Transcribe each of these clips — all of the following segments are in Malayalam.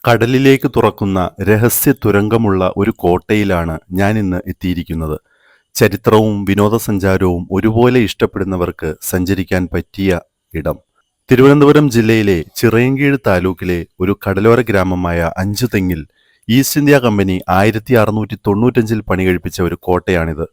കടലിലേക്ക് തുറക്കുന്ന രഹസ്യ തുരങ്കമുള്ള ഒരു കോട്ടയിലാണ് ഞാനിന്ന് എത്തിയിരിക്കുന്നത്. ചരിത്രവും വിനോദസഞ്ചാരവും ഒരുപോലെ ഇഷ്ടപ്പെടുന്നവർക്ക് സഞ്ചരിക്കാൻ പറ്റിയ ഇടം. തിരുവനന്തപുരം ജില്ലയിലെ ചിറയൻകീഴ് താലൂക്കിലെ ഒരു കടലോര ഗ്രാമമായ അഞ്ചുതെങ്ങിൽ ഈസ്റ്റ് ഇന്ത്യാ കമ്പനി 1695 പണികഴിപ്പിച്ച ഒരു കോട്ടയാണിത്.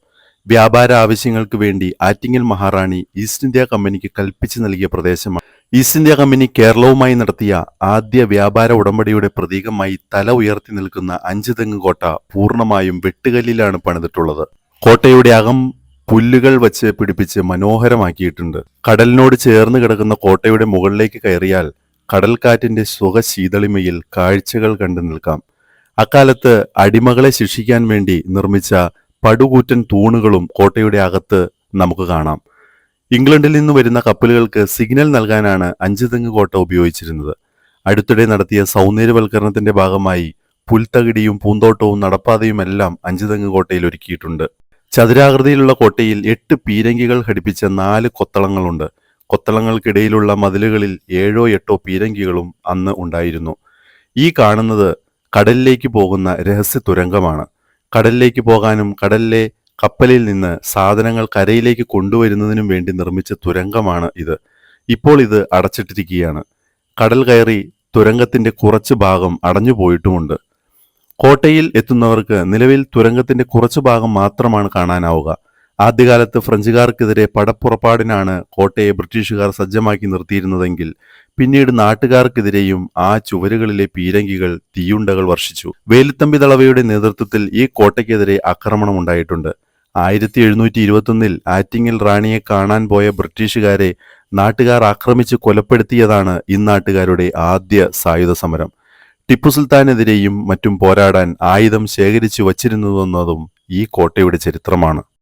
വ്യാപാര ആവശ്യങ്ങൾക്ക് വേണ്ടി ആറ്റിങ്ങൽ മഹാറാണി ഈസ്റ്റ് ഇന്ത്യാ കമ്പനിക്ക് കൽപ്പിച്ചു നൽകിയ പ്രദേശമാണ്. ഈസ്റ്റ് ഇന്ത്യാ കമ്പനി കേരളവുമായി നടത്തിയ ആദ്യ വ്യാപാര ഉടമ്പടിയുടെ പ്രതീകമായി തല ഉയർത്തി നിൽക്കുന്ന അഞ്ചുതെങ്ങ് കോട്ട പൂർണ്ണമായും വെട്ടുകല്ലിലാണ് പണിതിട്ടുള്ളത്. കോട്ടയുടെ അകം പുല്ലുകൾ വച്ച് പിടിപ്പിച്ച് മനോഹരമാക്കിയിട്ടുണ്ട്. കടലിനോട് ചേർന്ന് കിടക്കുന്ന കോട്ടയുടെ മുകളിലേക്ക് കയറിയാൽ കടൽക്കാറ്റിന്റെ സുഖശീതളിമയിൽ കാഴ്ചകൾ കണ്ടു നിൽക്കാം. അക്കാലത്ത് അടിമകളെ ശിക്ഷിക്കാൻ വേണ്ടി നിർമ്മിച്ച പടുകൂറ്റൻ തൂണുകളും കോട്ടയുടെ അകത്ത് നമുക്ക് കാണാം. ഇംഗ്ലണ്ടിൽ നിന്ന് വരുന്ന കപ്പലുകൾക്ക് സിഗ്നൽ നൽകാനാണ് അഞ്ചുതെങ്ങ് കോട്ട ഉപയോഗിച്ചിരുന്നത്. അടുത്തിടെ നടത്തിയ സൗന്ദര്യവൽക്കരണത്തിന്റെ ഭാഗമായി പുൽത്തകിടിയും പൂന്തോട്ടവും നടപ്പാതയുമെല്ലാം അഞ്ചുതെങ്ങ് കോട്ടയിൽ ഒരുക്കിയിട്ടുണ്ട്. ചതുരാകൃതിയിലുള്ള കോട്ടയിൽ 8 പീരങ്കികൾ ഘടിപ്പിച്ച 4 കൊത്തളങ്ങളുണ്ട്. കൊത്തളങ്ങൾക്കിടയിലുള്ള മതിലുകളിൽ 7ഓ 8ഓ പീരങ്കികളും അന്ന് ഉണ്ടായിരുന്നു. ഈ കാണുന്നത് കടലിലേക്ക് പോകുന്ന രഹസ്യ തുരങ്കമാണ്. കടലിലേക്ക് പോകാനും കടലിലെ കപ്പലിൽ നിന്ന് സാധനങ്ങൾ കരയിലേക്ക് കൊണ്ടുവരുന്നതിനും വേണ്ടി നിർമ്മിച്ച തുരങ്കമാണ് ഇത്. ഇപ്പോൾ ഇത് അടച്ചിട്ടിരിക്കുകയാണ്. കടൽ കയറി തുരങ്കത്തിന്റെ കുറച്ച് ഭാഗം അടഞ്ഞുപോയിട്ടുമുണ്ട്. കോട്ടയിൽ എത്തുന്നവർക്ക് നിലവിൽ തുരങ്കത്തിന്റെ കുറച്ചു ഭാഗം മാത്രമാണ് കാണാനാവുക. ആദ്യകാലത്ത് ഫ്രഞ്ചുകാർക്കെതിരെ പടപ്പുറപ്പാടിനാണ് കോട്ടയെ ബ്രിട്ടീഷുകാർ സജ്ജമാക്കി നിർത്തിയിരുന്നതെങ്കിൽ പിന്നീട് നാട്ടുകാർക്കെതിരെയും ആ ചുവരുകളിലെ പീരങ്കികൾ തീയുണ്ടകൾ വർഷിച്ചു. വേലുത്തമ്പി ദളവയുടെ നേതൃത്വത്തിൽ ഈ കോട്ടയ്ക്കെതിരെ ആക്രമണം ഉണ്ടായിട്ടുണ്ട്. 1721 ആറ്റിങ്ങൽ റാണിയെ കാണാൻ പോയ ബ്രിട്ടീഷുകാരെ നാട്ടുകാർ ആക്രമിച്ച് കൊലപ്പെടുത്തിയതാണ് ഇന്നാട്ടുകാരുടെ ആദ്യ സായുധ സമരം. ടിപ്പു സുൽത്താനെതിരെയും മറ്റും പോരാടാൻ ആയുധം ശേഖരിച്ചു വച്ചിരുന്നതെന്നതും ഈ കോട്ടയുടെ ചരിത്രമാണ്.